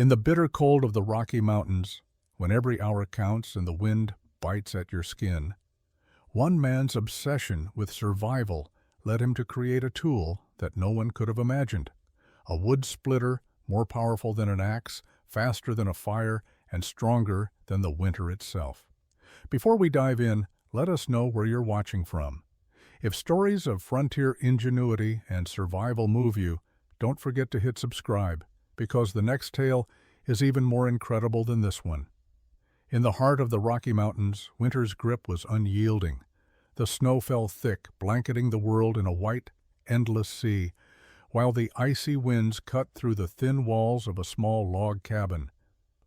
In the bitter cold of the Rocky Mountains, when every hour counts and the wind bites at your skin, one man's obsession with survival led him to create a tool that no one could have imagined. A wood splitter more powerful than an axe, faster than a fire, and stronger than the winter itself. Before we dive in, let us know where you're watching from. If stories of frontier ingenuity and survival move you, don't forget to hit subscribe, because the next tale is even more incredible than this one. In the heart of the Rocky Mountains, winter's grip was unyielding. The snow fell thick, blanketing the world in a white, endless sea, while the icy winds cut through the thin walls of a small log cabin.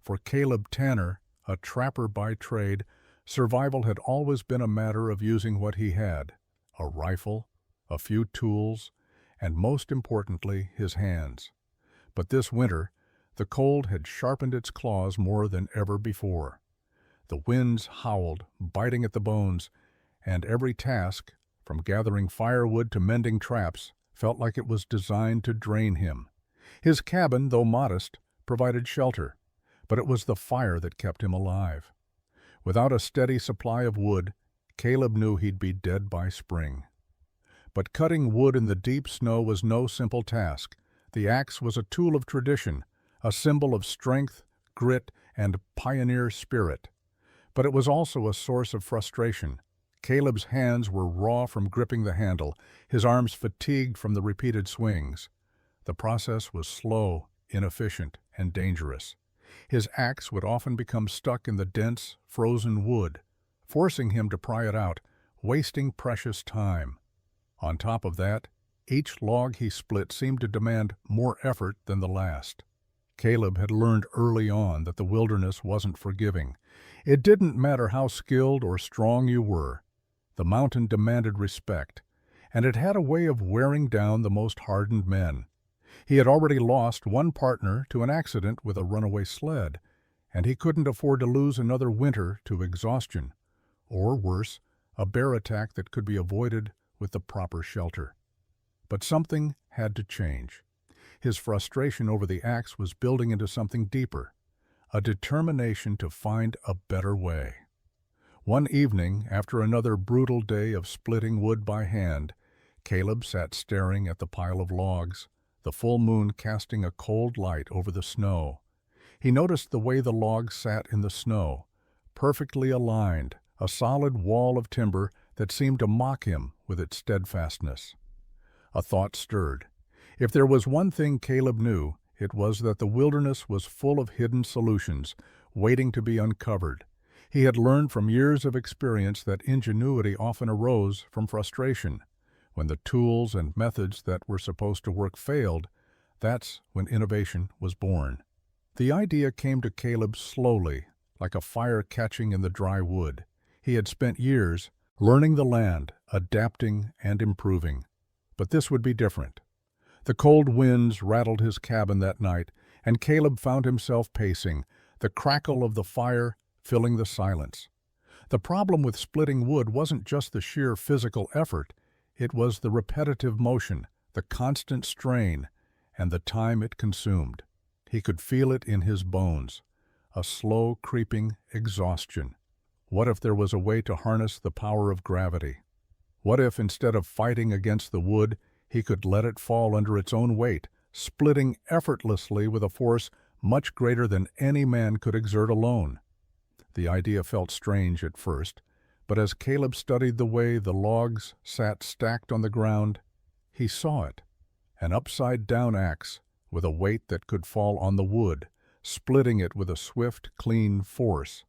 For Caleb Tanner, a trapper by trade, survival had always been a matter of using what he had: a rifle, a few tools, and most importantly, his hands. But this winter, the cold had sharpened its claws more than ever before. The winds howled, biting at the bones, and every task, from gathering firewood to mending traps, felt like it was designed to drain him. His cabin, though modest, provided shelter, but it was the fire that kept him alive. Without a steady supply of wood, Caleb knew he'd be dead by spring. But cutting wood in the deep snow was no simple task. The axe was a tool of tradition, a symbol of strength, grit, and pioneer spirit. But it was also a source of frustration. Caleb's hands were raw from gripping the handle, his arms fatigued from the repeated swings. The process was slow, inefficient, and dangerous. His axe would often become stuck in the dense, frozen wood, forcing him to pry it out, wasting precious time. On top of that, each log he split seemed to demand more effort than the last. Caleb had learned early on that the wilderness wasn't forgiving. It didn't matter how skilled or strong you were. The mountain demanded respect, and it had a way of wearing down the most hardened men. He had already lost one partner to an accident with a runaway sled, and he couldn't afford to lose another winter to exhaustion, or worse, a bear attack that could be avoided with the proper shelter. But something had to change. His frustration over the axe was building into something deeper, a determination to find a better way. One evening, after another brutal day of splitting wood by hand, Caleb sat staring at the pile of logs, the full moon casting a cold light over the snow. He noticed the way the logs sat in the snow, perfectly aligned, a solid wall of timber that seemed to mock him with its steadfastness. A thought stirred. If there was one thing Caleb knew, it was that the wilderness was full of hidden solutions, waiting to be uncovered. He had learned from years of experience that ingenuity often arose from frustration. When the tools and methods that were supposed to work failed, that's when innovation was born. The idea came to Caleb slowly, like a fire catching in the dry wood. He had spent years learning the land, adapting and improving. But this would be different. The cold winds rattled his cabin that night, and Caleb found himself pacing, the crackle of the fire filling the silence. The problem with splitting wood wasn't just the sheer physical effort, it was the repetitive motion, the constant strain, and the time it consumed. He could feel it in his bones, a slow creeping exhaustion. What if there was a way to harness the power of gravity? What if, instead of fighting against the wood, he could let it fall under its own weight, splitting effortlessly with a force much greater than any man could exert alone? The idea felt strange at first, but as Caleb studied the way the logs sat stacked on the ground, he saw it. An upside-down axe with a weight that could fall on the wood, splitting it with a swift, clean force.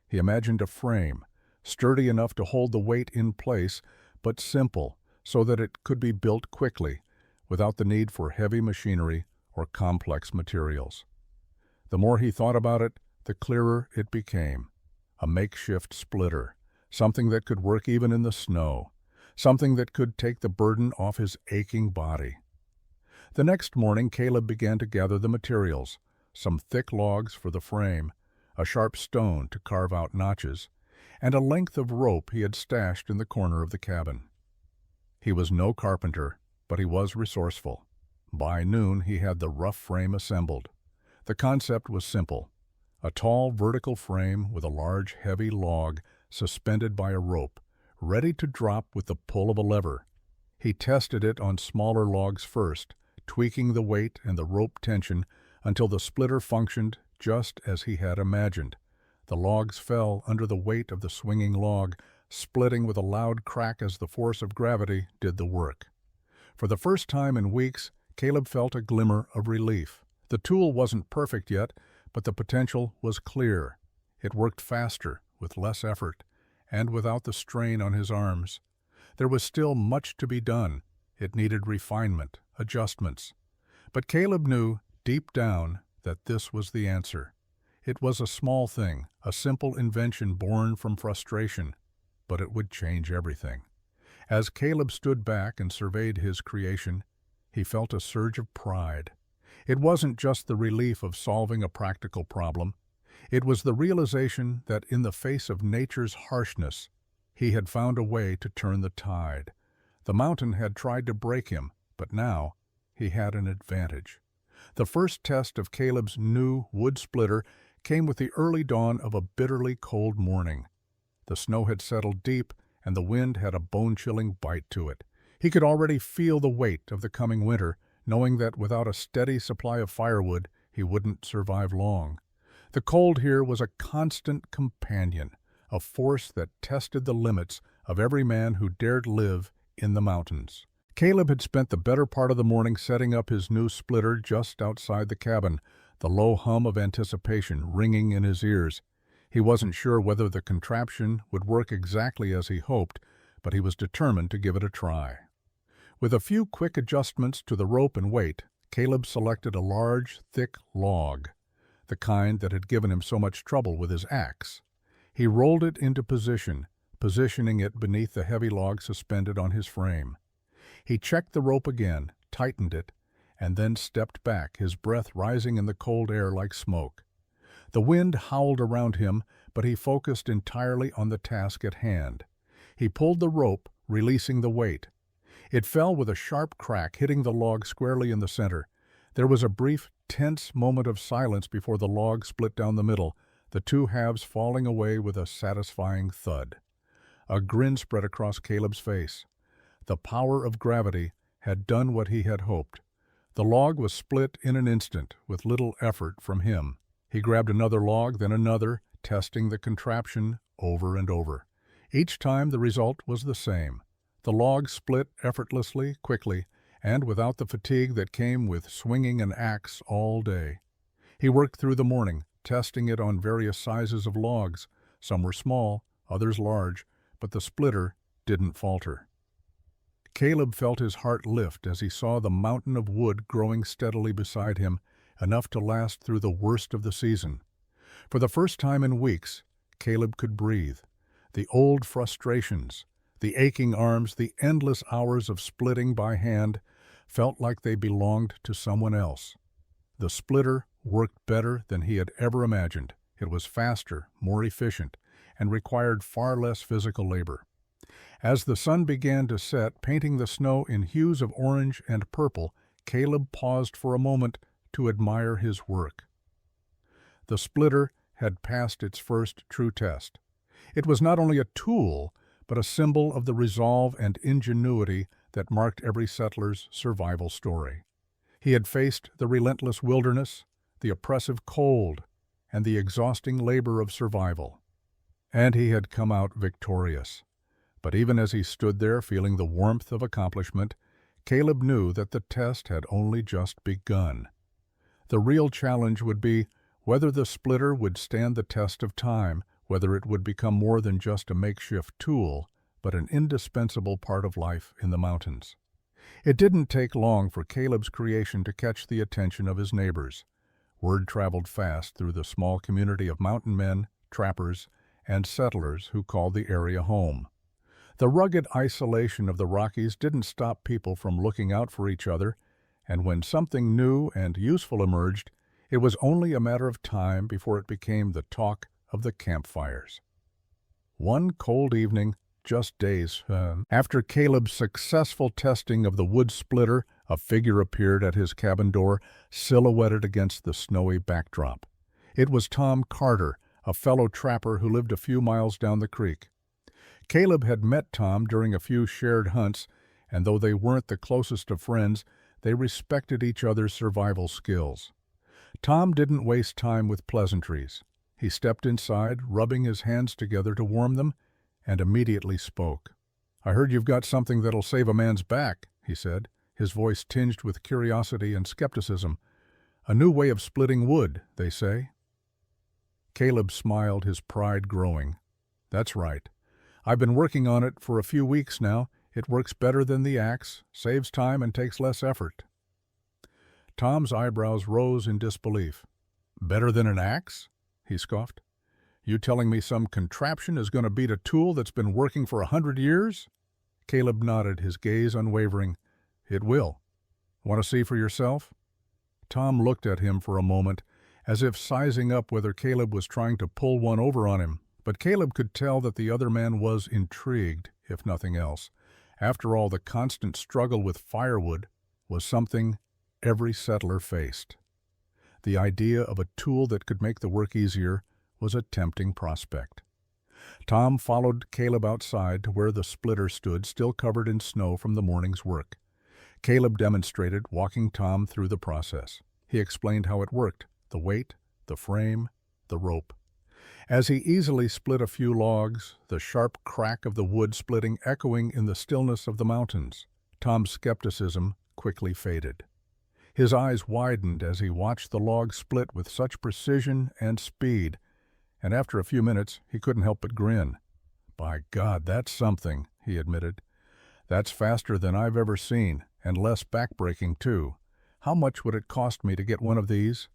He imagined a frame, sturdy enough to hold the weight in place, but simple, so that it could be built quickly, without the need for heavy machinery or complex materials. The more he thought about it, the clearer it became. A makeshift splitter, something that could work even in the snow, something that could take the burden off his aching body. The next morning, Caleb began to gather the materials: some thick logs for the frame, a sharp stone to carve out notches, and a length of rope he had stashed in the corner of the cabin. He was no carpenter, but he was resourceful. By noon he had the rough frame assembled. The concept was simple: a tall vertical frame with a large heavy log suspended by a rope, ready to drop with the pull of a lever. He tested it on smaller logs first, tweaking the weight and the rope tension until the splitter functioned just as he had imagined. The logs fell under the weight of the swinging log, splitting with a loud crack as the force of gravity did the work. For the first time in weeks, Caleb felt a glimmer of relief. The tool wasn't perfect yet, but the potential was clear. It worked faster, with less effort, and without the strain on his arms. There was still much to be done. It needed refinement, adjustments. But Caleb knew, deep down, that this was the answer. It was a small thing, a simple invention born from frustration, but it would change everything. As Caleb stood back and surveyed his creation, he felt a surge of pride. It wasn't just the relief of solving a practical problem. It was the realization that in the face of nature's harshness, he had found a way to turn the tide. The mountain had tried to break him, but now he had an advantage. The first test of Caleb's new wood splitter came with the early dawn of a bitterly cold morning. The snow had settled deep, and the wind had a bone-chilling bite to it. He could already feel the weight of the coming winter, knowing that without a steady supply of firewood, he wouldn't survive long. The cold here was a constant companion, a force that tested the limits of every man who dared live in the mountains. Caleb had spent the better part of the morning setting up his new splitter just outside the cabin, the low hum of anticipation ringing in his ears. He wasn't sure whether the contraption would work exactly as he hoped, but he was determined to give it a try. With a few quick adjustments to the rope and weight, Caleb selected a large, thick log, the kind that had given him so much trouble with his axe. He rolled it into position, positioning it beneath the heavy log suspended on his frame. He checked the rope again, tightened it, and then stepped back, his breath rising in the cold air like smoke. The wind howled around him, but he focused entirely on the task at hand. He pulled the rope, releasing the weight. It fell with a sharp crack, hitting the log squarely in the center. There was a brief, tense moment of silence before the log split down the middle, the two halves falling away with a satisfying thud. A grin spread across Caleb's face. The power of gravity had done what he had hoped. The log was split in an instant, with little effort from him. He grabbed another log, then another, testing the contraption over and over. Each time the result was the same. The log split effortlessly, quickly, and without the fatigue that came with swinging an axe all day. He worked through the morning, testing it on various sizes of logs. Some were small, others large, but the splitter didn't falter. Caleb felt his heart lift as he saw the mountain of wood growing steadily beside him, enough to last through the worst of the season. For the first time in weeks, Caleb could breathe. The old frustrations, the aching arms, the endless hours of splitting by hand felt like they belonged to someone else. The splitter worked better than he had ever imagined. It was faster, more efficient, and required far less physical labor. As the sun began to set, painting the snow in hues of orange and purple, Caleb paused for a moment to admire his work. The splitter had passed its first true test. It was not only a tool, but a symbol of the resolve and ingenuity that marked every settler's survival story. He had faced the relentless wilderness, the oppressive cold, and the exhausting labor of survival. And he had come out victorious. But even as he stood there feeling the warmth of accomplishment, Caleb knew that the test had only just begun. The real challenge would be whether the splitter would stand the test of time, whether it would become more than just a makeshift tool, but an indispensable part of life in the mountains. It didn't take long for Caleb's creation to catch the attention of his neighbors. Word traveled fast through the small community of mountain men, trappers, and settlers who called the area home. The rugged isolation of the Rockies didn't stop people from looking out for each other, and when something new and useful emerged, it was only a matter of time before it became the talk of the campfires. One cold evening, just days after Caleb's successful testing of the wood splitter, A figure appeared at his cabin door, silhouetted against the snowy backdrop. It was Tom Carter, a fellow trapper who lived a few miles down the creek. Caleb had met Tom during a few shared hunts, and though they weren't the closest of friends, they respected each other's survival skills. Tom didn't waste time with pleasantries. He stepped inside, rubbing his hands together to warm them, and immediately spoke. "I heard you've got something that'll save a man's back," he said, his voice tinged with curiosity and skepticism. "A new way of splitting wood, they say." Caleb smiled, his pride growing. "That's right. I've been working on it for a few weeks now. It works better than the axe, saves time, and takes less effort." Tom's eyebrows rose in disbelief. "Better than an axe?" he scoffed. "You telling me some contraption is going to beat a tool that's been working for 100 years? Caleb nodded, his gaze unwavering. "It will. Want to see for yourself?" Tom looked at him for a moment, as if sizing up whether Caleb was trying to pull one over on him, but Caleb could tell that the other man was intrigued, if nothing else. After all, the constant struggle with firewood was something every settler faced. The idea of a tool that could make the work easier was a tempting prospect. Tom followed Caleb outside to where the splitter stood, still covered in snow from the morning's work. Caleb demonstrated, walking Tom through the process. He explained how it worked: the weight, the frame, the rope. As he easily split a few logs, the sharp crack of the wood splitting echoing in the stillness of the mountains, Tom's skepticism quickly faded. His eyes widened as he watched the log split with such precision and speed, and after a few minutes he couldn't help but grin. "By God, that's something," he admitted. "That's faster than I've ever seen, and less backbreaking, too. How much would it cost me to get one of these?"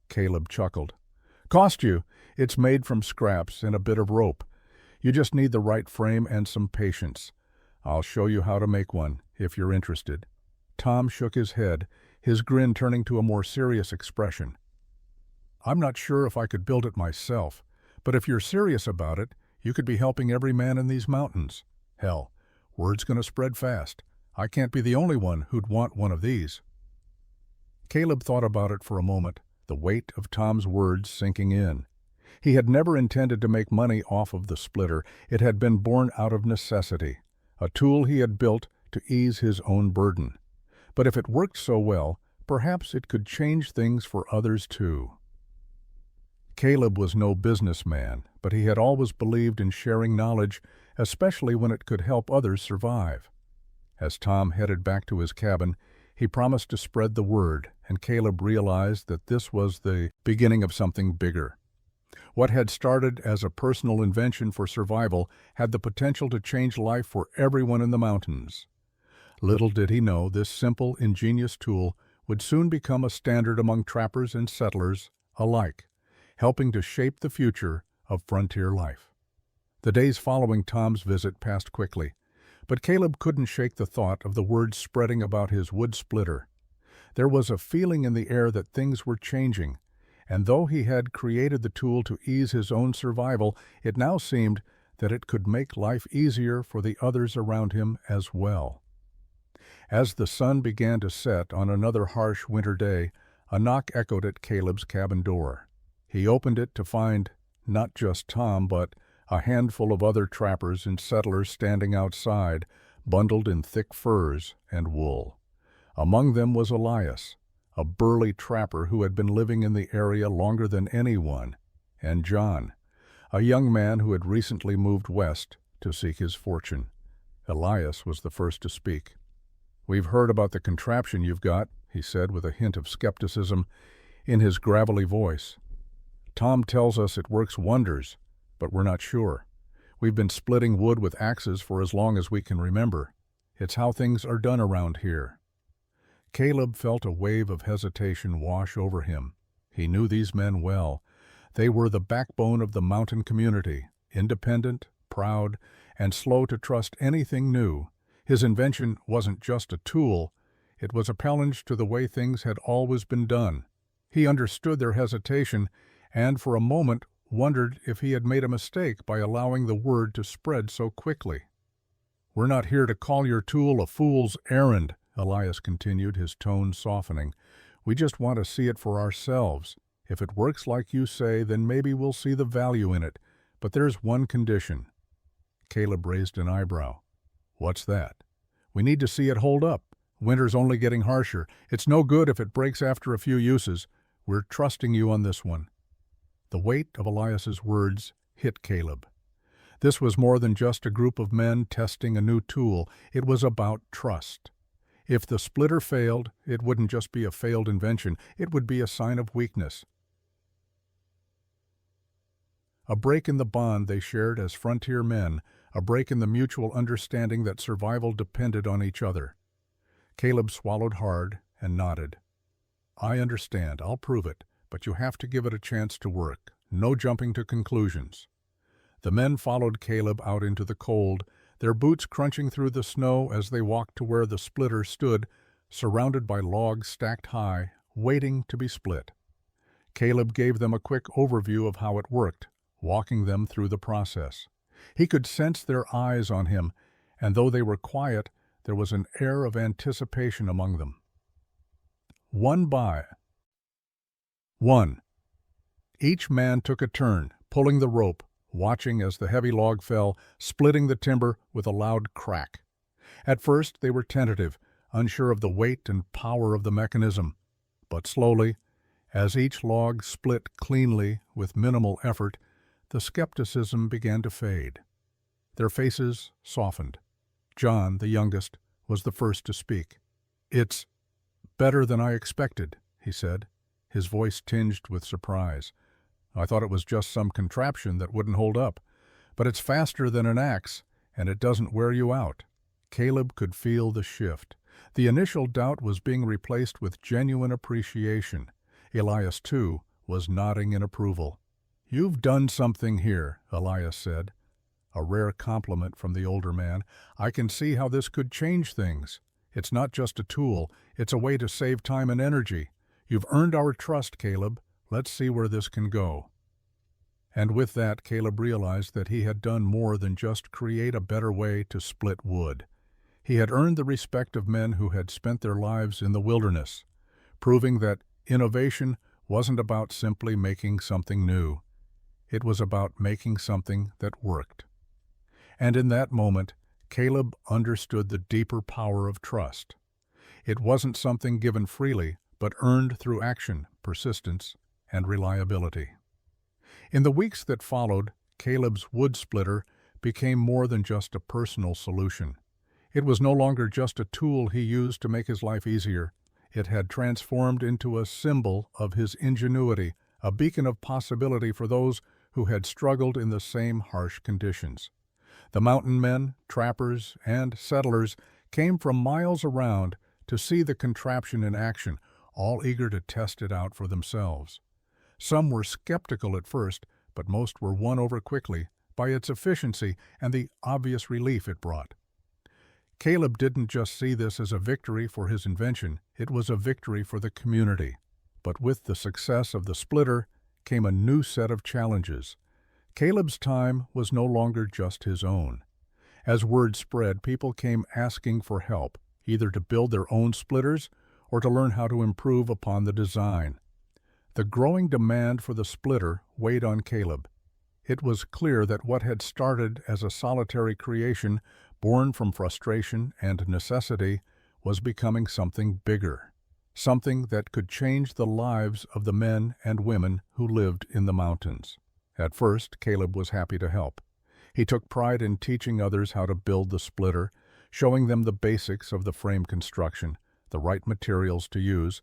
Caleb chuckled. "Cost you? It's made from scraps and a bit of rope. You just need the right frame and some patience. I'll show you how to make one, if you're interested." Tom shook his head, his grin turning to a more serious expression. "I'm not sure if I could build it myself, but if you're serious about it, you could be helping every man in these mountains. Hell, word's going to spread fast. I can't be the only one who'd want one of these." Caleb thought about it for a moment, the weight of Tom's words sinking in. He had never intended to make money off of the splitter. It had been born out of necessity, a tool he had built to ease his own burden. But if it worked so well, perhaps it could change things for others too. Caleb was no businessman, but he had always believed in sharing knowledge, especially when it could help others survive. As Tom headed back to his cabin, he promised to spread the word, and Caleb realized that this was the beginning of something bigger. What had started as a personal invention for survival had the potential to change life for everyone in the mountains. Little did he know this simple, ingenious tool would soon become a standard among trappers and settlers alike, helping to shape the future of frontier life. The days following Tom's visit passed quickly, but Caleb couldn't shake the thought of the word spreading about his wood splitter. There was a feeling in the air that things were changing, and though he had created the tool to ease his own survival, it now seemed that it could make life easier for the others around him as well. As the sun began to set on another harsh winter day, a knock echoed at Caleb's cabin door. He opened it to find not just Tom, but a handful of other trappers and settlers standing outside, bundled in thick furs and wool. Among them was Elias, a burly trapper who had been living in the area longer than anyone, and John, a young man who had recently moved west to seek his fortune. Elias was the first to speak. "We've heard about the contraption you've got," he said with a hint of skepticism in his gravelly voice. "Tom tells us it works wonders, but we're not sure. We've been splitting wood with axes for as long as we can remember. It's how things are done around here." Caleb felt a wave of hesitation wash over him. He knew these men well. They were the backbone of the mountain community, independent, proud, and slow to trust anything new. His invention wasn't just a tool, it was a challenge to the way things had always been done. He understood their hesitation, and for a moment wondered if he had made a mistake by allowing the word to spread so quickly. "We're not here to call your tool a fool's errand," Elias continued, his tone softening. "We just want to see it for ourselves. If it works like you say, then maybe we'll see the value in it. But there's one condition." Caleb raised an eyebrow. "What's that?" "We need to see it hold up. Winter's only getting harsher. It's no good if it breaks after a few uses. We're trusting you on this one." The weight of Elias's words hit Caleb. This was more than just a group of men testing a new tool. It was about trust. If the splitter failed, it wouldn't just be a failed invention. It would be a sign of weakness. A break in the bond they shared as frontier men, a break in the mutual understanding that survival depended on each other. Caleb swallowed hard and nodded. "I understand. I'll prove it, but you have to give it a chance to work. No jumping to conclusions." The men followed Caleb out into the cold, their boots crunching through the snow as they walked to where the splitter stood, surrounded by logs stacked high, waiting to be split. Caleb gave them a quick overview of how it worked, walking them through the process. He could sense their eyes on him, and though they were quiet, there was an air of anticipation among them. One by one, each man took a turn, pulling the rope, watching as the heavy log fell, splitting the timber with a loud crack. At first they were tentative, unsure of the weight and power of the mechanism. But slowly, as each log split cleanly with minimal effort, the skepticism began to fade. Their faces softened. John, the youngest, was the first to speak. "It's better than I expected," he said, his voice tinged with surprise. "I thought it was just some contraption that wouldn't hold up. But it's faster than an axe, and it doesn't wear you out." Caleb could feel the shift. The initial doubt was being replaced with genuine appreciation. Elias, too, was nodding in approval. "You've done something here," Elias said, a rare compliment from the older man. "I can see how this could change things. It's not just a tool, it's a way to save time and energy. You've earned our trust, Caleb. Let's see where this can go." And with that, Caleb realized that he had done more than just create a better way to split wood. He had earned the respect of men who had spent their lives in the wilderness, proving that innovation wasn't about simply making something new. It was about making something that worked. And in that moment, Caleb understood the deeper power of trust. It wasn't something given freely, but earned through action, persistence, and reliability. In the weeks that followed, Caleb's wood splitter became more than just a personal solution. It was no longer just a tool he used to make his life easier. It had transformed into a symbol of his ingenuity, a beacon of possibility for those who had struggled in the same harsh conditions. The mountain men, trappers, and settlers came from miles around to see the contraption in action, all eager to test it out for themselves. Some were skeptical at first, but most were won over quickly by its efficiency and the obvious relief it brought. Caleb didn't just see this as a victory for his invention, it was a victory for the community. But with the success of the splitter came a new set of challenges. Caleb's time was no longer just his own. As word spread, people came asking for help, either to build their own splitters or to learn how to improve upon the design. The growing demand for the splitter weighed on Caleb. It was clear that what had started as a solitary creation, born from frustration and necessity, was becoming something bigger, something that could change the lives of the men and women who lived in the mountains. At first, Caleb was happy to help. He took pride in teaching others how to build the splitter, showing them the basics of the frame construction, the right materials to use,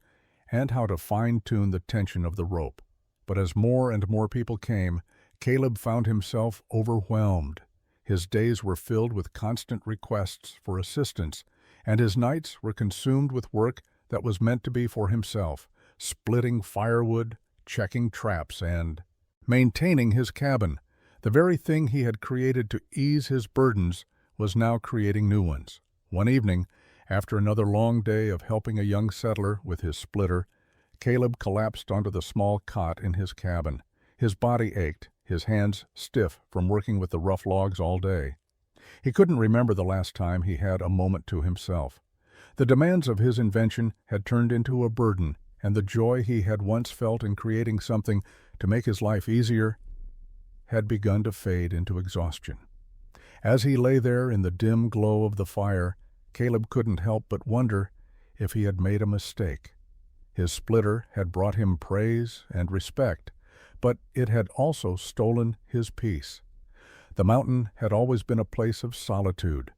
and how to fine-tune the tension of the rope. But as more and more people came, Caleb found himself overwhelmed. His days were filled with constant requests for assistance, and his nights were consumed with work that was meant to be for himself, splitting firewood, checking traps, and maintaining his cabin. The very thing he had created to ease his burdens was now creating new ones. One evening, after another long day of helping a young settler with his splitter, Caleb collapsed onto the small cot in his cabin. His body ached, his hands stiff from working with the rough logs all day. He couldn't remember the last time he had a moment to himself. The demands of his invention had turned into a burden, and the joy he had once felt in creating something to make his life easier had begun to fade into exhaustion. As he lay there in the dim glow of the fire, Caleb couldn't help but wonder if he had made a mistake. His splitter had brought him praise and respect, but it had also stolen his peace. The mountain had always been a place of solitude,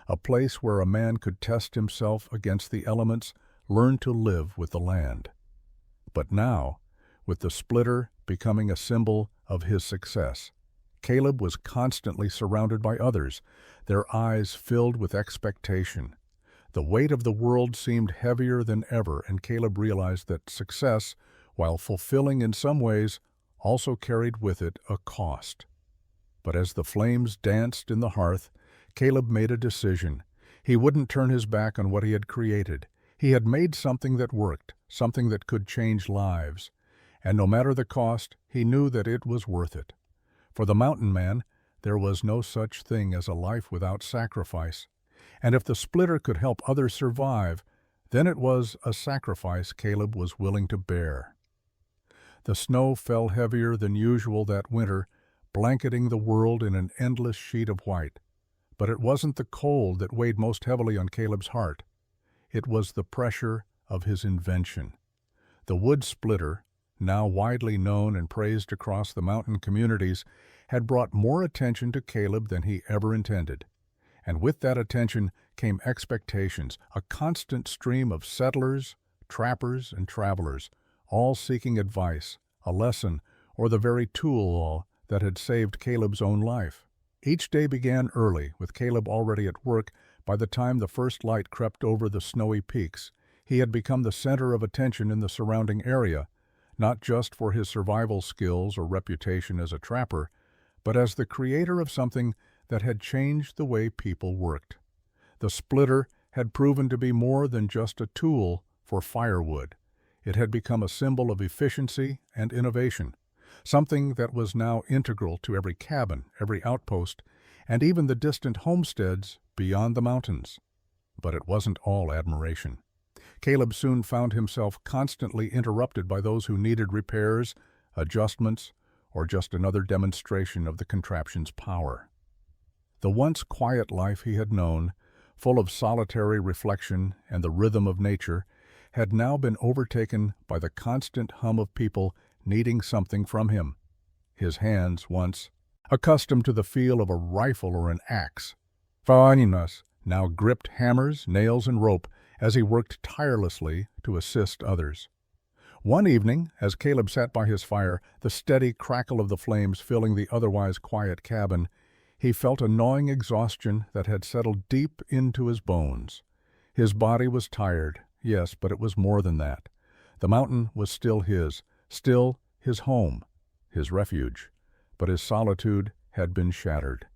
a place where a man could test himself against the elements, learn to live with the land. But now, with the splitter becoming a symbol of his success, Caleb was constantly surrounded by others, their eyes filled with expectation. The weight of the world seemed heavier than ever, and Caleb realized that success, while fulfilling in some ways, also carried with it a cost. But as the flames danced in the hearth, Caleb made a decision. He wouldn't turn his back on what he had created. He had made something that worked, something that could change lives. And no matter the cost, he knew that it was worth it. For the mountain man, there was no such thing as a life without sacrifice. And if the splitter could help others survive, then it was a sacrifice Caleb was willing to bear. The snow fell heavier than usual that winter, blanketing the world in an endless sheet of white. But it wasn't the cold that weighed most heavily on Caleb's heart. It was the pressure of his invention. The wood splitter, now widely known and praised across the mountain communities, had brought more attention to Caleb than he ever intended. And with that attention came expectations, a constant stream of settlers, trappers, and travelers, all seeking advice, a lesson, or the very tool that had saved Caleb's own life. Each day began early, with Caleb already at work. By the time the first light crept over the snowy peaks, he had become the center of attention in the surrounding area, not just for his survival skills or reputation as a trapper, but as the creator of something that had changed the way people worked. The splitter had proven to be more than just a tool for firewood. It had become a symbol of efficiency and innovation, something that was now integral to every cabin, every outpost, and even the distant homesteads beyond the mountains. But it wasn't all admiration. Caleb soon found himself constantly interrupted by those who needed repairs, adjustments, or just another demonstration of the contraption's power. The once quiet life he had known, full of solitary reflection and the rhythm of nature, had now been overtaken by the constant hum of people needing something from him. His hands, once accustomed to the feel of a rifle or an axe, now gripped hammers, nails, and rope as he worked tirelessly to assist others. One evening, as Caleb sat by his fire, the steady crackle of the flames filling the otherwise quiet cabin, he felt a gnawing exhaustion that had settled deep into his bones. His body was tired, yes, but it was more than that. The mountain was still his home, his refuge, but his solitude had been shattered.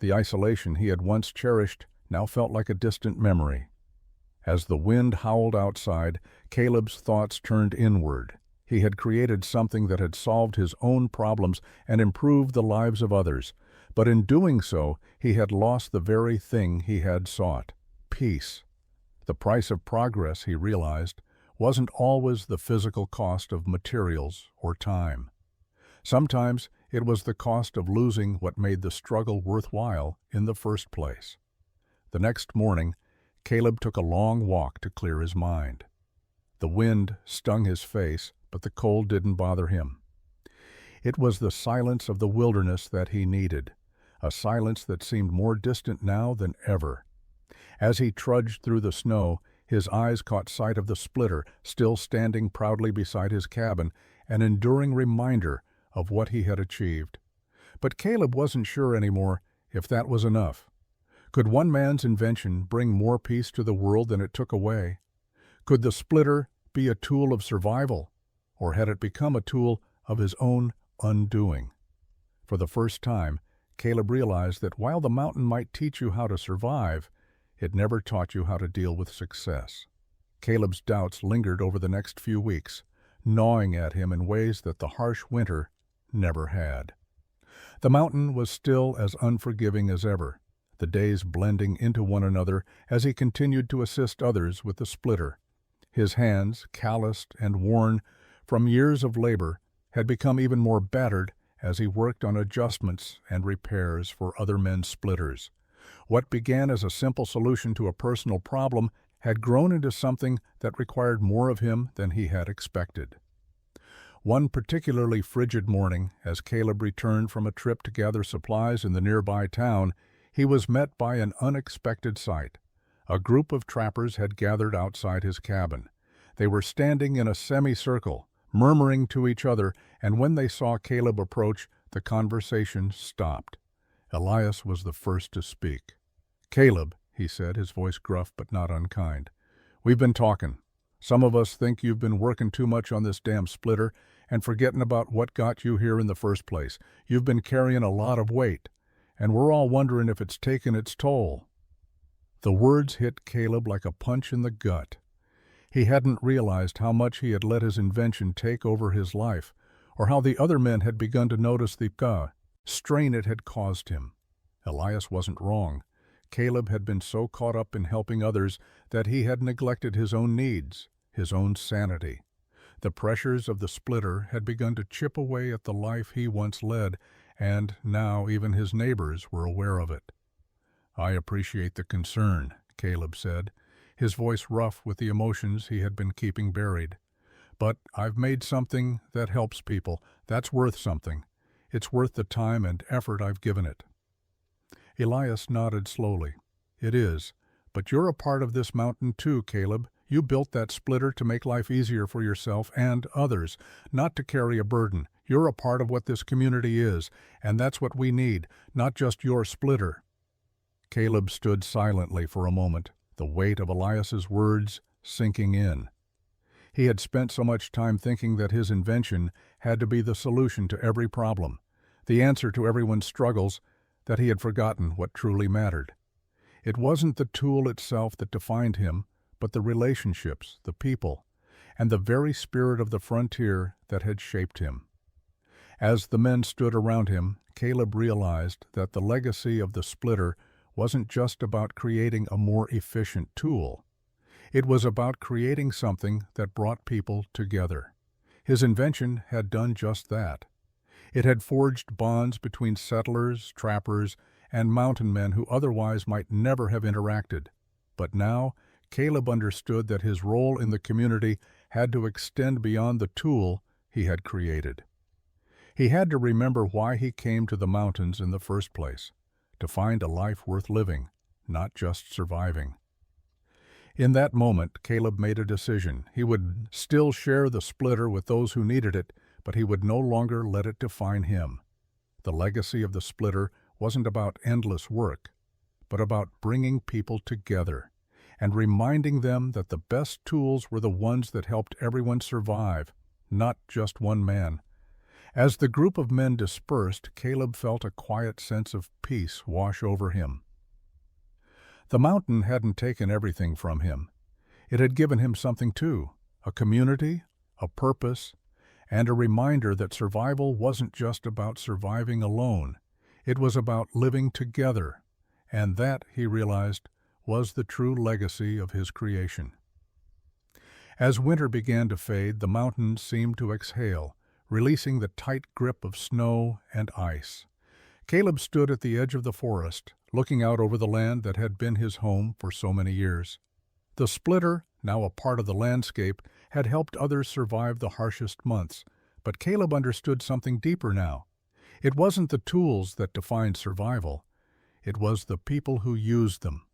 The isolation he had once cherished now felt like a distant memory. As the wind howled outside, Caleb's thoughts turned inward. He had created something that had solved his own problems and improved the lives of others, but in doing so, he had lost the very thing he had sought: peace. The price of progress, he realized, wasn't always the physical cost of materials or time. Sometimes it was the cost of losing what made the struggle worthwhile in the first place. The next morning, Caleb took a long walk to clear his mind. The wind stung his face, but the cold didn't bother him. It was the silence of the wilderness that he needed, a silence that seemed more distant now than ever. As he trudged through the snow, his eyes caught sight of the splitter, still standing proudly beside his cabin, an enduring reminder of what he had achieved. But Caleb wasn't sure anymore if that was enough. Could one man's invention bring more peace to the world than it took away? Could the splitter be a tool of survival, or had it become a tool of his own undoing? For the first time, Caleb realized that while the mountain might teach you how to survive, it never taught you how to deal with success. Caleb's doubts lingered over the next few weeks, gnawing at him in ways that the harsh winter never had. The mountain was still as unforgiving as ever. the days blending into one another as he continued to assist others with the splitter. His hands, calloused and worn from years of labor, had become even more battered as he worked on adjustments and repairs for other men's splitters. What began as a simple solution to a personal problem had grown into something that required more of him than he had expected. One particularly frigid morning, as Caleb returned from a trip to gather supplies in the nearby town, he was met by an unexpected sight. A group of trappers had gathered outside his cabin. They were standing in a semicircle, murmuring to each other, and when they saw Caleb approach, the conversation stopped. Elias was the first to speak. "Caleb," he said, his voice gruff but not unkind, "we've been talking. Some of us think you've been working too much on this damn splitter and forgetting about what got you here in the first place. You've been carrying a lot of weight, and we're all wondering if it's taken its toll." The words hit Caleb like a punch in the gut. He hadn't realized how much he had let his invention take over his life, or how the other men had begun to notice the strain it had caused him. Elias wasn't wrong. Caleb had been so caught up in helping others that he had neglected his own needs, his own sanity. The pressures of the splitter had begun to chip away at the life he once led, and now even his neighbors were aware of it. "I appreciate the concern," Caleb said, his voice rough with the emotions he had been keeping buried. "But I've made something that helps people. That's worth something. It's worth the time and effort I've given it." Elias nodded slowly. "It is. But you're a part of this mountain too, Caleb. You built that splitter to make life easier for yourself and others, not to carry a burden. You're a part of what this community is, and that's what we need, not just your splitter." Caleb stood silently for a moment, the weight of Elias's words sinking in. He had spent so much time thinking that his invention had to be the solution to every problem, the answer to everyone's struggles, that he had forgotten what truly mattered. It wasn't the tool itself that defined him, but the relationships, the people, and the very spirit of the frontier that had shaped him. As the men stood around him, Caleb realized that the legacy of the splitter wasn't just about creating a more efficient tool. It was about creating something that brought people together. His invention had done just that. It had forged bonds between settlers, trappers, and mountain men who otherwise might never have interacted. But now, Caleb understood that his role in the community had to extend beyond the tool he had created. He had to remember why he came to the mountains in the first place, to find a life worth living, not just surviving. In that moment, Caleb made a decision. He would still share the splitter with those who needed it, but he would no longer let it define him. The legacy of the splitter wasn't about endless work, but about bringing people together and reminding them that the best tools were the ones that helped everyone survive, not just one man. As the group of men dispersed, Caleb felt a quiet sense of peace wash over him. The mountain hadn't taken everything from him. It had given him something too, a community, a purpose, and a reminder that survival wasn't just about surviving alone. It was about living together, and that, he realized, was the true legacy of his creation. As winter began to fade, the mountains seemed to exhale, releasing the tight grip of snow and ice. Caleb stood at the edge of the forest, looking out over the land that had been his home for so many years. The splitter, now a part of the landscape, had helped others survive the harshest months, but Caleb understood something deeper now. It wasn't the tools that defined survival. It was the people who used them.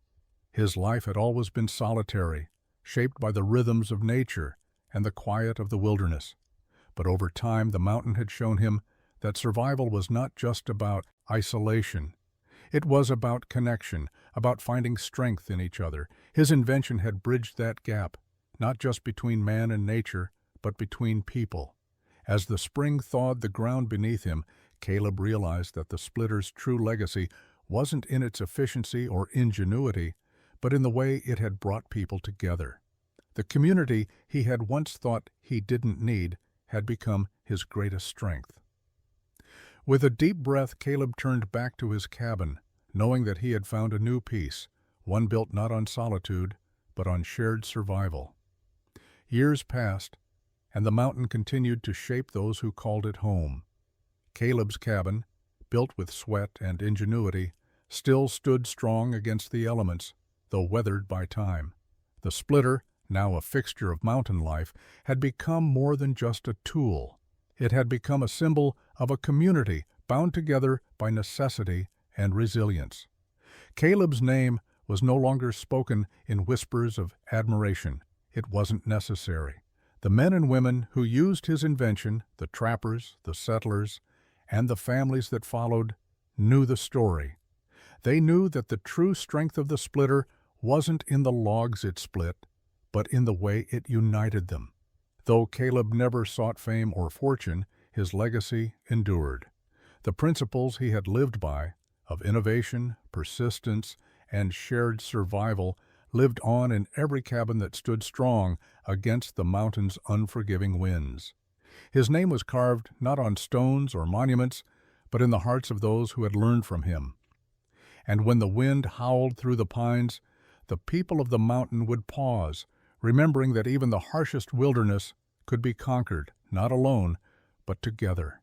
His life had always been solitary, shaped by the rhythms of nature and the quiet of the wilderness. But over time, the mountain had shown him that survival was not just about isolation. It was about connection, about finding strength in each other. His invention had bridged that gap, not just between man and nature, but between people. As the spring thawed the ground beneath him, Caleb realized that the splitter's true legacy wasn't in its efficiency or ingenuity, but in the way it had brought people together. The community he had once thought he didn't need had become his greatest strength. With a deep breath, Caleb turned back to his cabin, knowing that he had found a new peace, one built not on solitude, but on shared survival. Years passed, and the mountain continued to shape those who called it home. Caleb's cabin, built with sweat and ingenuity, still stood strong against the elements, though weathered by time. The splitter, now a fixture of mountain life, had become more than just a tool. It had become a symbol of a community bound together by necessity and resilience. Caleb's name was no longer spoken in whispers of admiration. It wasn't necessary. The men and women who used his invention, the trappers, the settlers, and the families that followed, knew the story. They knew that the true strength of the splitter wasn't in the logs it split, but in the way it united them. Though Caleb never sought fame or fortune, his legacy endured. The principles he had lived by, of innovation, persistence, and shared survival, lived on in every cabin that stood strong against the mountain's unforgiving winds. His name was carved not on stones or monuments, but in the hearts of those who had learned from him. And when the wind howled through the pines, the people of the mountain would pause, remembering that even the harshest wilderness could be conquered, not alone, but together.